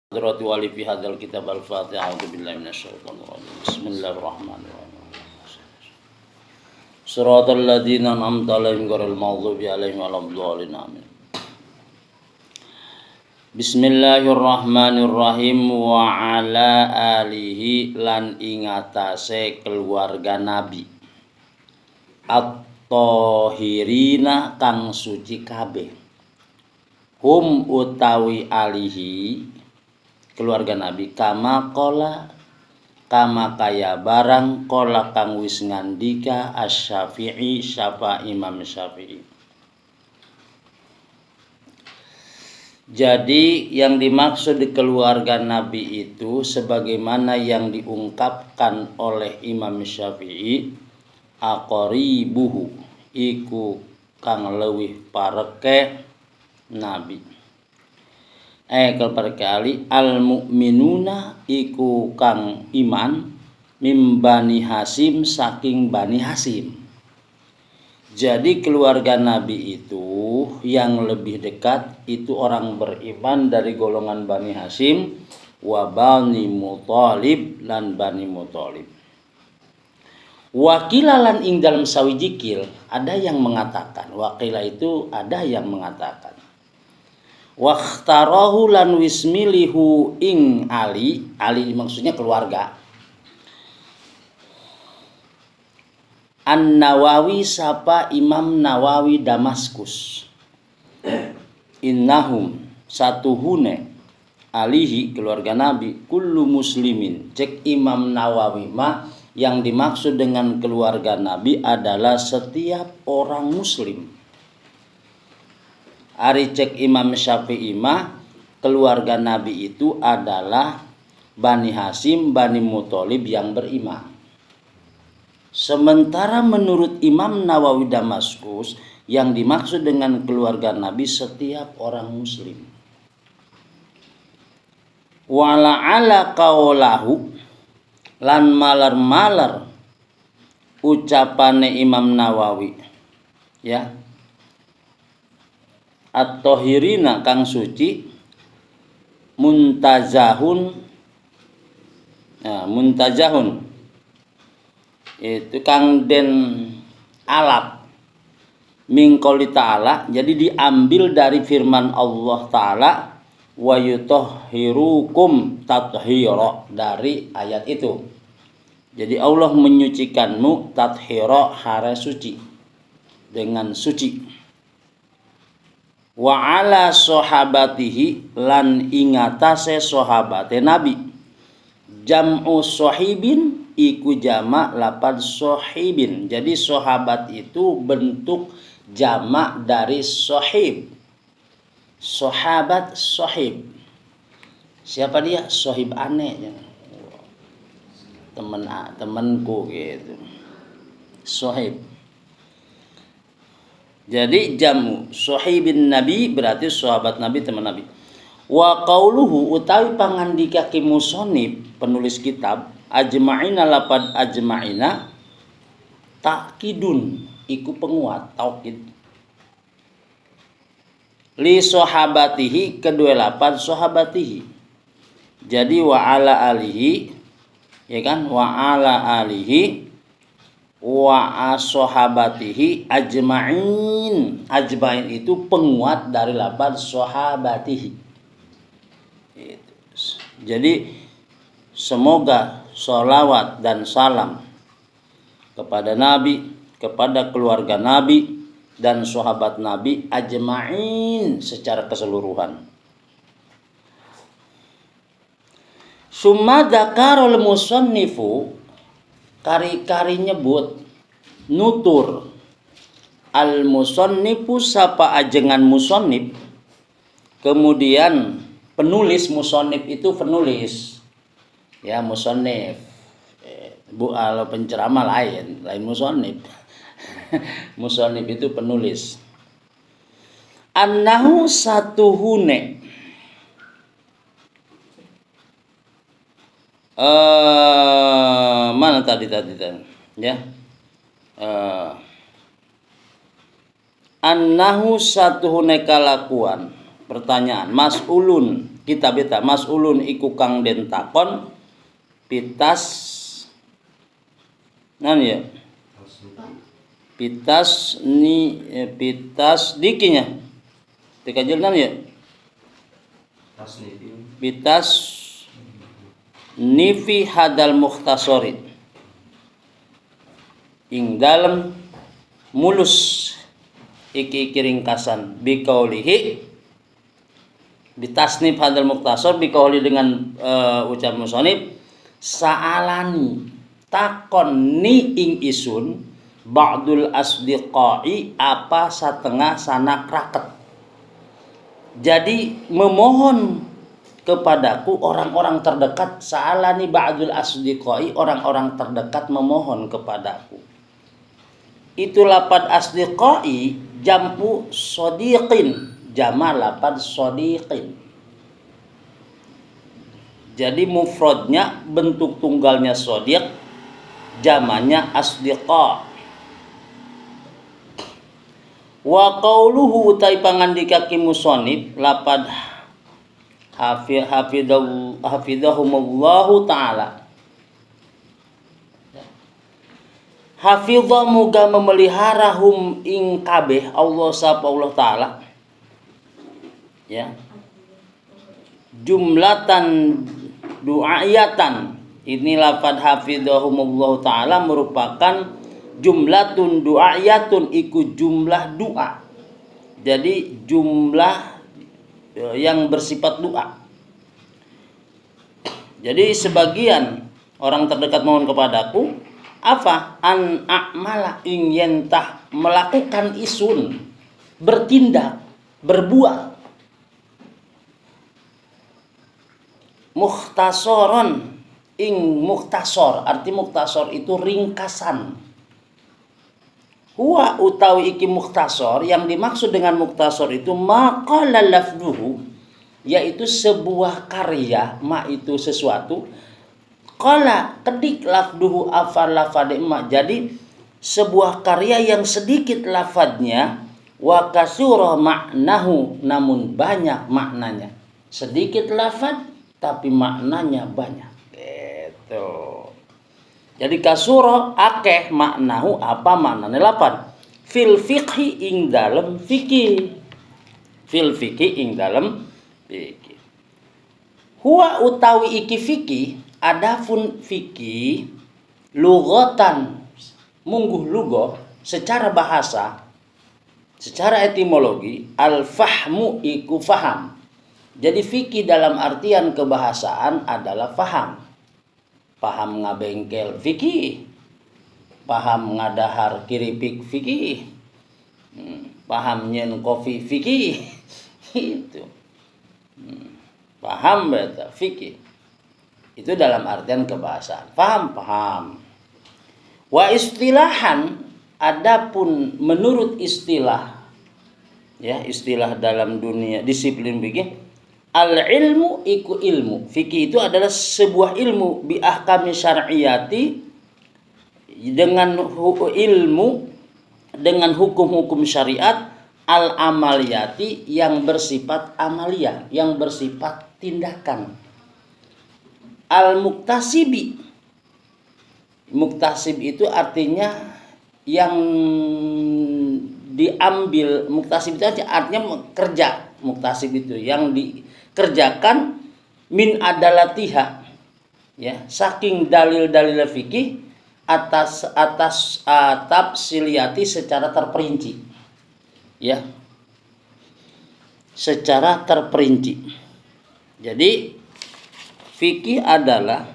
Hadrati wali fi hadzal kitab al-Fatihah. A'udzubillahi minasyaitonir rajim. Bismillahirrahmanirrahim. Shiratal ladzina an'amta 'alaihim ghairil maghdubi 'alaihim waladdallin. Amin. Bismillahirrahmanirrahim. Wa ala alihi lan ingatase keluarga Nabi at-thahirina kang suci kabeh. Hum utawi alihi keluarga Nabi kama kaya barang kola kang wis ngandika asy-Syafi'i Imam Syafi'i. Jadi yang dimaksud di keluarga Nabi itu sebagaimana yang diungkapkan oleh Imam Syafi'i, aqaribuhu iku kang leuwih pareke Nabi. Keperkali al-mu'minuna iku kang iman mim Bani Hasyim saking Bani Hasyim. Jadi keluarga Nabi itu yang lebih dekat itu orang beriman dari golongan Bani Hasyim wa Bani Muthalib lan Bani Muthalib. Wakila lan ing dalam sawijikil ada yang mengatakan, wakila itu ada yang mengatakan wakhtarahu lan wismilihu ing Ali maksudnya keluarga. An-Nawawi sapa Imam Nawawi Damaskus. Innahum satuhune alihi keluarga Nabi kullu muslimin. Cek Imam Nawawi mah yang dimaksud dengan keluarga Nabi adalah setiap orang muslim. Ari cek Imam Syafi'i mah keluarga Nabi itu adalah Bani Hasyim, Bani Muthalib yang beriman. Sementara menurut Imam Nawawi Damaskus yang dimaksud dengan keluarga Nabi setiap orang muslim. Wala'ala qaulahu lan malar-malar ucapane Imam Nawawi ya. At-thahirina kang suci muntazahun itu kang den alap mingkoli ta'ala, jadi diambil dari firman Allah ta'ala wa yutahhirukum tathira, dari ayat itu. Jadi Allah menyucikanmu tathira hara suci, dengan suci. Wa ala sahabatihi lan ingatase sahabate Nabi. Jam'u sahibin iku jamak lapad sahibin. Jadi sahabat itu bentuk jamak dari sahib. Sahabat sahib. Siapa dia? Sahib aneh. Temanku gitu. Sahib. Jadi jamu sahibin Nabi berarti sahabat Nabi, teman Nabi. Wa qauluhu utawi pangandika ki musannif penulis kitab ajma'ina lapad ajma'ina takkidun iku penguat taukid li sahabatihi kedua lapad sahabatihi. Jadi wa ala alihi ya kan, wa ala alihi wa ashabatihi ajma'in. Ajma'in itu penguat dari lafaz sahabatihi. Jadi semoga sholawat dan salam kepada Nabi, kepada keluarga Nabi dan sahabat Nabi ajma'in secara keseluruhan. Summa dzakarul musannifu kari-kari nyebut nutur al musannifu sapa ajengan musannif, kemudian penulis musannif itu penulis ya, musannif kalau penceramah lain musannif. Musannif itu penulis. Annahu satuhune mana tadi ya, annahu satuhune kalakuan pertanyaan mas'ulun kitab eta mas'ulun iku kang den takon pitas nan ya pitas dikinya dikajelnan ya pitas nifi hadal mukhtasorin ing dalem mulus iki ringkasan biqaulihi bitasnif hadal mukhtasar biqauli dengan ucap musannif sa'alani takon ni ing isun ba'dul asdiqai apa setengah sanak raket. Jadi memohon kepadaku orang-orang terdekat sa'alani ba'dul asdiqai orang-orang terdekat memohon kepadaku. Itu lapad asdiqai jampu sodiqin jama lapad sodiqin. Jadi mufradnya bentuk tunggalnya sodiq jamanya asdiqa. Wa qauluhu utai pangandika ki musannif lapad hafidhahumullahu ta'ala. Hafidha muga memelihara hum ing kabeh Allah sapa Allah taala. Ya. Jumlatan du'ayatan. Ini lafad hafidhahumullahu taala merupakan jumlatun du'ayatun iku jumlah doa. Jadi jumlah yang bersifat doa. Jadi sebagian orang terdekat mohon kepadaku apa an a'mala ing yentah melakukan isun bertindak berbuat mukhtasaron ing mukhtasar arti mukhtasar itu ringkasan. Huwa utawi iki mukhtasar yang dimaksud dengan mukhtasar itu maqala lafduhu yaitu sebuah karya ma itu sesuatu qala kedik lafduhu afal lafade ma jadi sebuah karya yang sedikit lafadnya wa kasura maknahu namun banyak maknanya sedikit lafad tapi maknanya banyak gitu. Jadi kasura akeh maknahu apa maknanya lapan fil fiqhi ing dalem fikih fil fiqhi ing dalem fikih huwa utawi iki fikih adapun fikih lughatan mungguh lugah secara bahasa secara etimologi al fahmu iku faham. Jadi fikih dalam artian kebahasaan adalah faham. Paham ngabengkel fikih, paham ngadahar kiripik fikih, paham nyen kopi fikih, itu, paham beta fikih, itu dalam artian kebahasaan, paham. Wa istilahan, adapun menurut istilah, ya istilah dalam dunia disiplin fikih. Al-ilmu iku ilmu. Fikih itu adalah sebuah ilmu bi ahkami syar'iyati dengan ilmu dengan hukum-hukum syariat al-amaliyati yang bersifat amalia, yang bersifat tindakan. Al-muktasibi. Muktasib itu artinya yang diambil, muktasib itu artinya kerja. Muktasib itu yang dikerjakan min adalatiha ya saking dalil-dalil fikih atas tafsiliyati secara terperinci ya secara terperinci. Jadi fikih adalah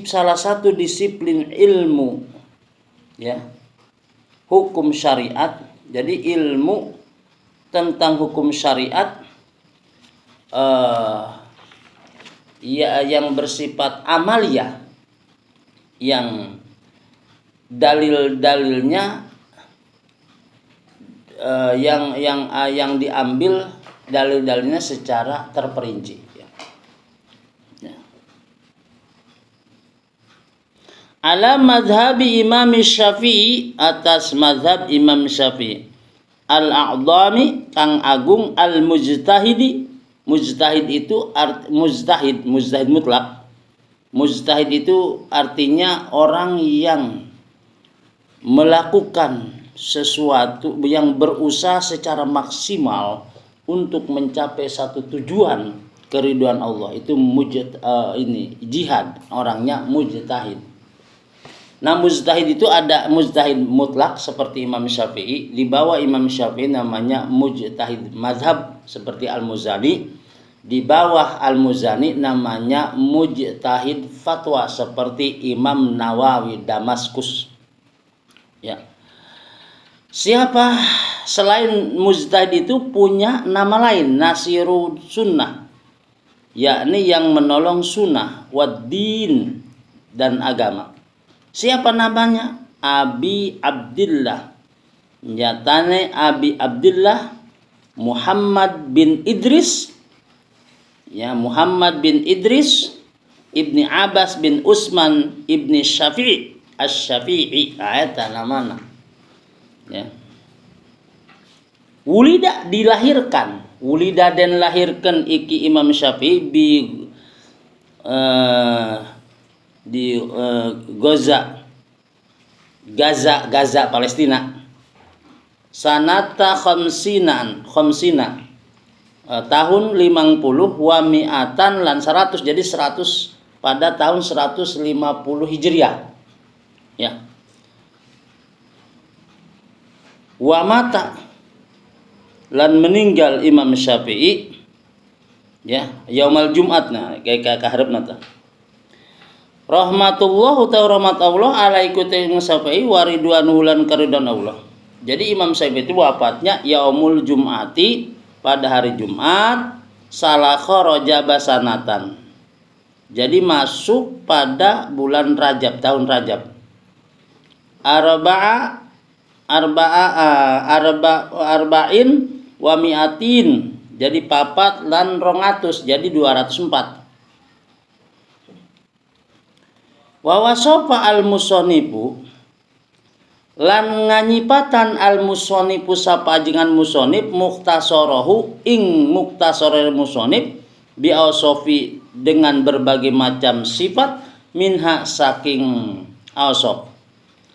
salah satu disiplin ilmu ya hukum syariat. Jadi ilmu tentang hukum syariat ya yang bersifat amalia yang dalil-dalilnya yang diambil dalil-dalilnya secara terperinci ya. Ala madhabi Imam Syafi'i atas madhab Imam Syafi'i al-a'dhami kang agung al-mujtahidi Mujtahid itu mujtahid mutlak. Mujtahid itu artinya orang yang melakukan sesuatu, yang berusaha secara maksimal untuk mencapai satu tujuan keridhaan Allah. Itu jihad, orangnya mujtahid. Nah, mujtahid itu ada mujtahid mutlak seperti Imam Syafi'i. Di bawah Imam Syafi'i namanya mujtahid mazhab seperti Al-Muzani. Di bawah Al-Muzani namanya mujtahid fatwa seperti Imam Nawawi Damaskus. Ya. Siapa selain mujtahid itu punya nama lain, Nasirul Sunnah, yakni yang menolong sunnah, waddin, dan agama. Siapa namanya? Abi Abdillah. Nyatane Abi Abdillah Muhammad bin Idris, ya, Muhammad bin Idris ibni Abbas bin Utsman ibni Syafi'i Asy-Syafi'i, ayat namana. Ya. Wulida dilahirkan, wulida dan lahirkan iki Imam Syafi'i di Gaza Palestina. Sanata khamsina tahun 50 wa mi'atan lan 100, jadi 100 pada tahun 150 Hijriah. Ya. Wa mata lan meninggal Imam Syafi'i, ya, yaumal Jumat, nah kayak kaharepna ta. Rahmatullah ta rahmat Allah alaiku Imam Syafi'i wa ridwanuhu lan karidhan Allah. Jadi Imam Syafi'i itu wafatnya yaumul Jum'ati, pada hari Jumat, salakha Rajab sanatan. Jadi masuk pada bulan Rajab, tahun Rajab. Arba'in wa mi'atin, jadi papat lan 200, jadi 204. Wa wasofa al-musonifu lan nganyipatan al-musonifu sapajengan musonif mukhtasarahu ing mukhtasarul musonif bi ausofi dengan berbagai macam sifat minha saking ausof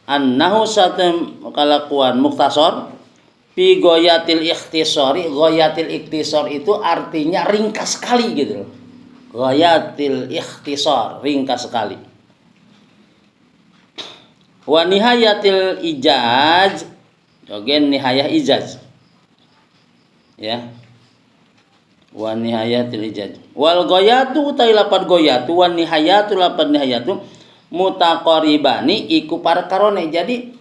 annahu satam kalakuan mukhtasar fi ghayatil ikhtisari. Ghayatil ikhtisar itu artinya ringkas sekali gitu loh. Ghayatil ikhtisar, ringkas sekali. Wa nihayatil ijaz, oke, nihayah ijaz, ya, wa nihayatil ijaz. Wal ghayatu utai lapat ghayatu, wa nihayatu lapat nihayatu mutaqaribani iku parkarone. Jadi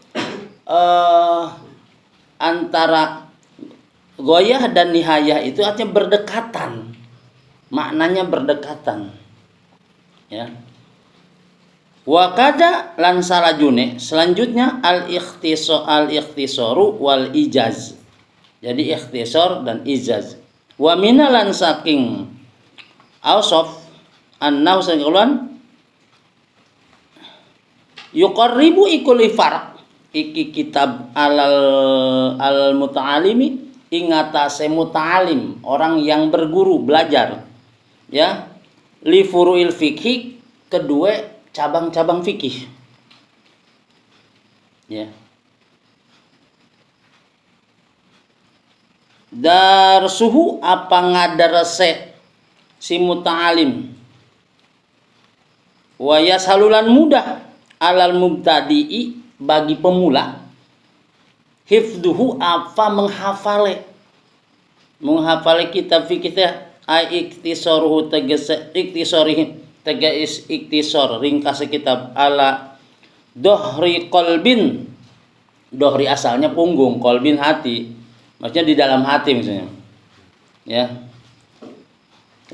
antara ghayah dan nihayah itu artinya berdekatan, maknanya berdekatan, ya. Wa kada lan salajune selanjutnya al-ikhtisaru wal ijaz. Jadi ikhtisar dan ijaz. Wa minalan saking ausaf annau sangkulan yuqarribu ikul farq iki kitab al muta'alimi ingatase muta'alim, orang yang berguru belajar, ya, li furu'il fikhi, kedua cabang-cabang fikih, ya. Darsuhu apa ngadarase si muta'alim wa yashalulan mudah alal mubtadi'i bagi pemula hifduhu apa menghafale kitab fikih teh ai iktisaruhu tegese iktisarihi tegas iktisar ringkas kitab ala dohri kolbin. Dohri asalnya punggung, kolbin hati, maksudnya di dalam hati misalnya, ya.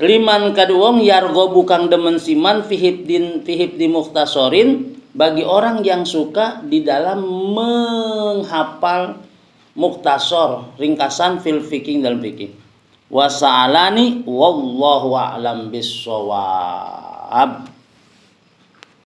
Liman kaduwong yargo bukang demen siman fihibdi mukhtasorin, bagi orang yang suka di dalam menghafal mukhtasor, ringkasan fil fikih dalam fikih. Wasa'alani wallahu a'lam bissawab.